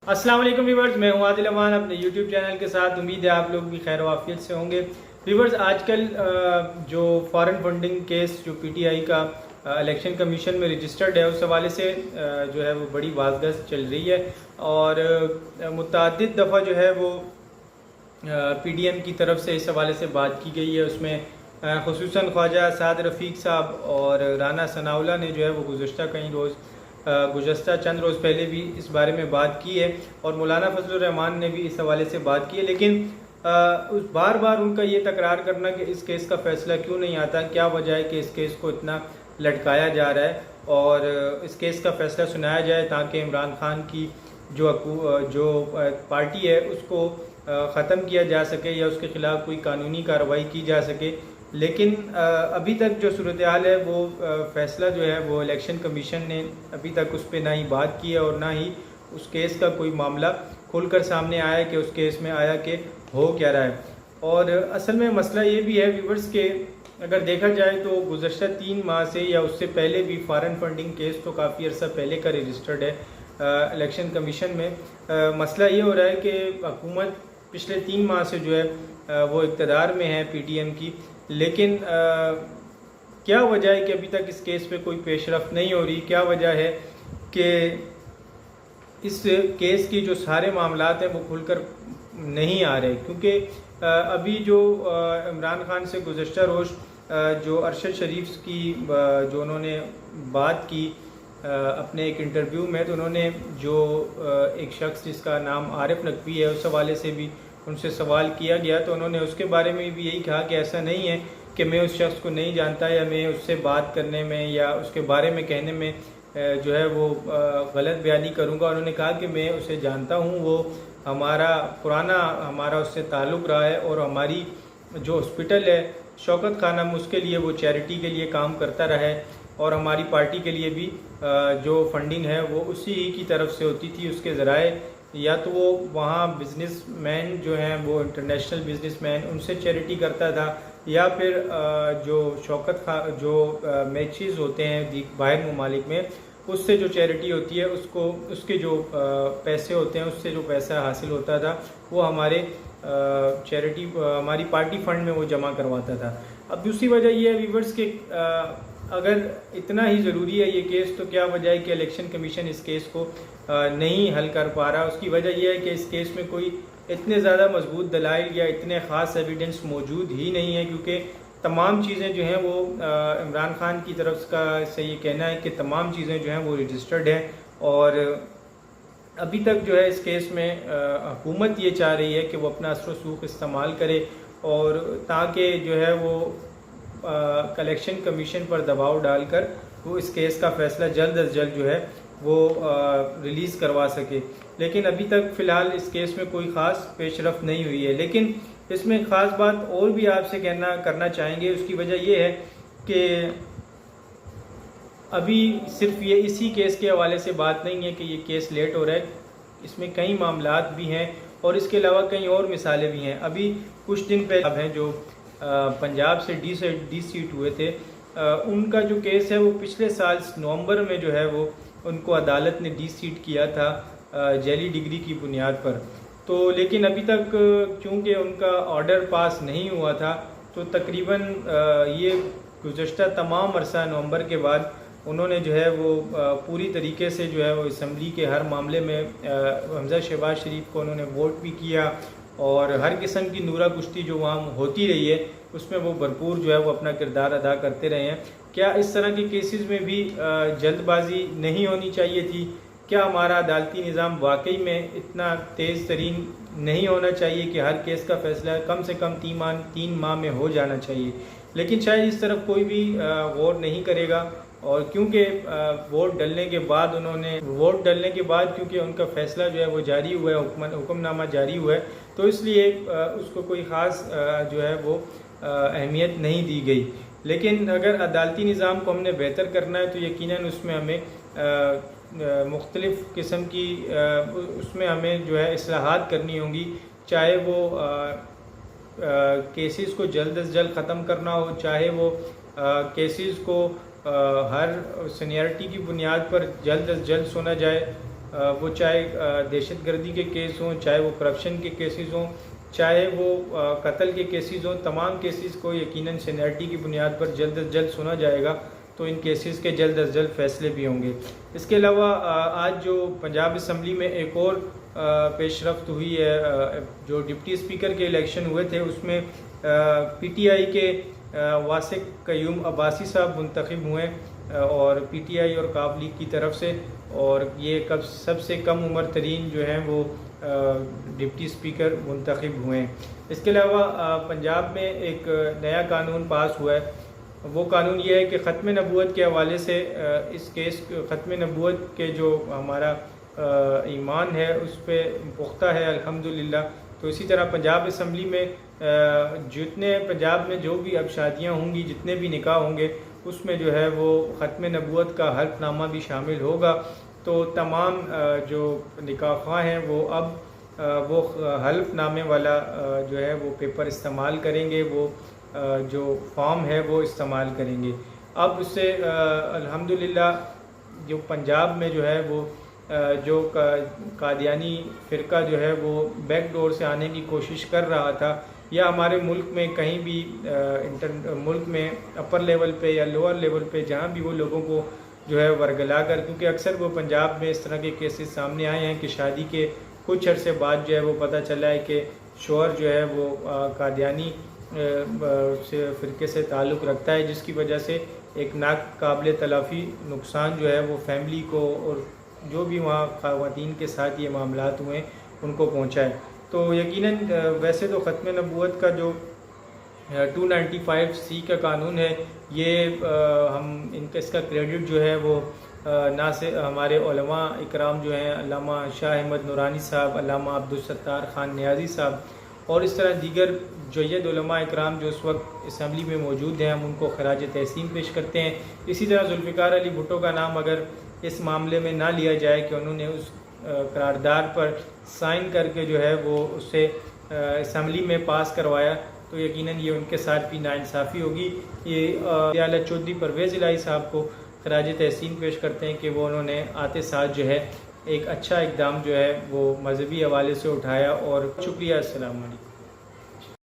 अस्सलाम वालेकुम व्यूवर्स, मैं हूं आदिल अमान अपने यूट्यूब चैनल के साथ। उम्मीद है आप लोग भी खैर वाफियत से होंगे। व्यूवर्स, आजकल जो फॉरेन फंडिंग केस जो पीटीआई का इलेक्शन कमीशन में रजिस्टर्ड है, उस हवाले से जो है वो बड़ी वाजगस चल रही है और मुतअद्दिद दफ़ा जो है वो पीडीएम की तरफ से इस हवाले से बात की गई है। उसमें खुसूसन ख्वाजा साद रफ़ीक साहब और राना सनाउल्लाह ने जो है वो गुज़श्ता चंद रोज़ पहले भी इस बारे में बात की है और मौलाना फजलुर रहमान ने भी इस हवाले से बात की है। लेकिन उस बार बार उनका ये तकरार करना कि इस केस का फ़ैसला क्यों नहीं आता, क्या वजह है कि इस केस को इतना लटकाया जा रहा है और इस केस का फ़ैसला सुनाया जाए ताकि इमरान खान की जो पार्टी है उसको ख़त्म किया जा सके या उसके ख़िलाफ़ कोई कानूनी कार्रवाई की जा सके। लेकिन अभी तक जो सूरत हाल है वो फ़ैसला जो है वो इलेक्शन कमीशन ने अभी तक उस पर ना ही बात की है और ना ही उस केस का कोई मामला खुलकर सामने आया है कि उस केस में आया कि हो क्या रहा है। और असल में मसला ये भी है व्यूवर्स के अगर देखा जाए तो गुज़श्ता 3 माह से या उससे पहले भी फॉरेन फंडिंग केस तो काफ़ी अर्सा पहले का रजिस्टर्ड है इलेक्शन कमीशन में। मसला ये हो रहा है कि हुकूमत पिछले 3 माह से जो है वो इक़्तिदार में है पीटीएम की, लेकिन क्या वजह है कि अभी तक इस केस पे कोई पेशरफ नहीं हो रही। क्या वजह है कि इस केस की जो सारे मामलात हैं वो खुलकर नहीं आ रहे, क्योंकि अभी जो इमरान खान से गुज़श्ता रोज़ जो अरशद शरीफ की जो उन्होंने बात की अपने एक इंटरव्यू में, तो उन्होंने जो एक शख्स जिसका नाम आरिफ नकवी है उस हवाले से भी उनसे सवाल किया गया, तो उन्होंने उसके बारे में भी यही कहा कि ऐसा नहीं है कि मैं उस शख्स को नहीं जानता या मैं उससे बात करने में या उसके बारे में कहने में जो है वो गलत बयानी करूँगा। उन्होंने कहा कि मैं उसे जानता हूँ, वो हमारा उससे ताल्लुक़ रहा है और हमारी जो हॉस्पिटल है शौकत खानम उसके लिए वो चैरिटी के लिए काम करता रहा है और हमारी पार्टी के लिए भी जो फंडिंग है वो उसी की तरफ से होती थी। उसके ज़राए या तो वो वहाँ बिजनेसमैन जो हैं वो इंटरनेशनल बिजनेसमैन उनसे चैरिटी करता था या फिर जो जो मैचेस होते हैं बाहर ममालिक में उससे जो चैरिटी होती है उसको उसके जो पैसे होते हैं उससे जो पैसा हासिल होता था वो हमारे चैरिटी हमारी पार्टी फंड में वो जमा करवाता था। अब दूसरी वजह ये है व्यूवर्स के अगर इतना ही ज़रूरी है ये केस, तो क्या वजह है कि इलेक्शन कमीशन इस केस को नहीं हल कर पा रहा। उसकी वजह यह है कि इस केस में कोई इतने ज़्यादा मजबूत दलाइल या इतने ख़ास एविडेंस मौजूद ही नहीं है, क्योंकि तमाम चीज़ें जो हैं वो इमरान खान की तरफ का से ये कहना है कि तमाम चीज़ें जो हैं वो रजिस्टर्ड हैं और अभी तक जो है इस केस में हुकूमत ये चाह रही है कि वो अपना असर सूख इस्तेमाल करे और ताकि जो है वो इलेक्शन कमीशन पर दबाव डालकर वो इस केस का फ़ैसला जल्द अज जल्द जो है वो रिलीज़ करवा सके। लेकिन अभी तक फ़िलहाल इस केस में कोई ख़ास पेशरफ नहीं हुई है। लेकिन इसमें ख़ास बात और भी आपसे करना चाहेंगे। उसकी वजह यह है कि अभी सिर्फ ये इसी केस के हवाले से बात नहीं है कि ये केस लेट हो रहा है, इसमें कई मामलात भी हैं और इसके अलावा कई और मिसालें भी हैं। अभी कुछ दिन पहले हैं जो पंजाब से डी सीट हुए थे, उनका जो केस है वो पिछले साल नवंबर में जो है वो उनको अदालत ने डी सीट किया था जैली डिग्री की बुनियाद पर। तो लेकिन अभी तक चूँकि उनका ऑर्डर पास नहीं हुआ था, तो तकरीबन ये गुज़श्ता तमाम अरसा नवंबर के बाद उन्होंने जो है वो पूरी तरीके से जो है वो असम्बली के हर मामले में हमजा शहबाज शरीफ को उन्होंने वोट भी किया और हर किस्म की नूरा कुश्ती जो वहाँ होती रही है उसमें वो भरपूर जो है वो अपना किरदार अदा करते रहे हैं। क्या इस तरह के केसेस में भी जल्दबाजी नहीं होनी चाहिए थी? क्या हमारा अदालती निज़ाम वाकई में इतना तेज़ तरीन नहीं होना चाहिए कि हर केस का फ़ैसला कम से कम 3 माह में हो जाना चाहिए? लेकिन शायद इस तरफ कोई भी गौर नहीं करेगा और क्योंकि वोट डलने के बाद क्योंकि उनका फ़ैसला जो है वो जारी हुआ है, हुक्मनामा जारी हुआ है, तो इसलिए उसको कोई ख़ास जो है वो अहमियत नहीं दी गई। लेकिन अगर अदालती निज़ाम को हमने बेहतर करना है तो यकीनन उसमें हमें मुख्तलिफ़ किस्म की उसमें हमें जो है इस्लाहात करनी होंगी, चाहे वो केसेस को जल्द अज जल्द ख़त्म करना हो, चाहे वो केसेस को हर सीनियरिटी की बुनियाद पर जल्द अज जल्द सुना जाए वो चाहे दहशतगर्दी के केस हों, चाहे वो करप्शन के केसेस हों, चाहे वो कत्ल के केसेस हों, तमाम केसेस को यकीनन सीनियरिटी की बुनियाद पर जल्द अज जल्द सुना जाएगा। तो इन केसेस के जल्द अज जल्द फैसले भी होंगे। इसके अलावा आज जो पंजाब असम्बली में एक और पेशरफ्त हुई है, जो डिप्टी स्पीकर के इलेक्शन हुए थे उसमें PTI के वासिक क़य्यूम अब्बासी साहब मुंतखब हुए और PTI और काफ लीग की तरफ से, और ये कब सबसे कम उम्र तरीन जो हैं वो डिप्टी स्पीकर मुंतखब हुए हैं। इसके अलावा पंजाब में एक नया कानून पास हुआ है। वो कानून ये है कि ख़त्म नबूवत के हवाले से इस केस ख़त्म नबूवत के जो हमारा ईमान है उस पर पुख्ता है अल्हम्दुलिल्लाह। तो इसी तरह पंजाब असम्बली में जितने पंजाब में जो भी अब शादियाँ होंगी, जितने भी निकाह होंगे, उसमें जो है वो ख़त्म नबूवत का हल्फनामा भी शामिल होगा। तो तमाम जो निकाह ख्वाह हैं वो अब वो हल्फनामे वाला जो है वो पेपर इस्तेमाल करेंगे, वो जो फॉर्म है वो इस्तेमाल करेंगे। अब उससे अल्हम्दुलिल्लाह जो पंजाब में जो है वो जो कादियानी फ़िरका जो है वो बैक डोर से आने की कोशिश कर रहा था, या हमारे मुल्क में कहीं भी मुल्क में अपर लेवल पे या लोअर लेवल पे जहाँ भी वो लोगों को जो है वरगला कर, क्योंकि अक्सर वो पंजाब में इस तरह के केसेस सामने आए हैं कि शादी के कुछ अरसे बाद जो है वो पता चला है कि शौहर जो है वो कादियानी से फ़िरके से ताल्लुक़ रखता है, जिसकी वजह से एक नाकाबिल तलाफ़ी नुकसान जो है वो फैमिली को और जो भी वहाँ ख़वातीन के साथ ये मामलात हुए उनको पहुँचा है। तो यकीनन वैसे तो ख़त्म नबूवत का जो 295C का कानून है, ये हम इसका क्रेडिट जो है वो ना से हमारे उलमा इकराम जो हैं, अल्लामा शाह अहमद नूरानी साहब, अल्लामा अब्दुल सत्तार खान नियाज़ी साहब और इस तरह दीगर जय्यद उलमा इकराम जो उस वक्त असम्बली में मौजूद हैं, हम उनको खराज तहसीन पेश करते हैं। इसी तरह जुल्फ़िकार अली भुट्टो का नाम अगर इस मामले में ना लिया जाए कि उन्होंने उस करारदाद पर साइन करके जो है वो उससे असम्बली में पास करवाया, तो यकीनन ये उनके साथ भी नाइंसाफ़ी होगी। ये आला चौधरी परवेज़ इलाही साहब को खराज तहसीन पेश करते हैं कि वो उन्होंने आते साथ जो है एक अच्छा इक़दाम जो है वो मजहबी हवाले से उठाया। और शुक्रिया। अस्सलाम वालेकुम।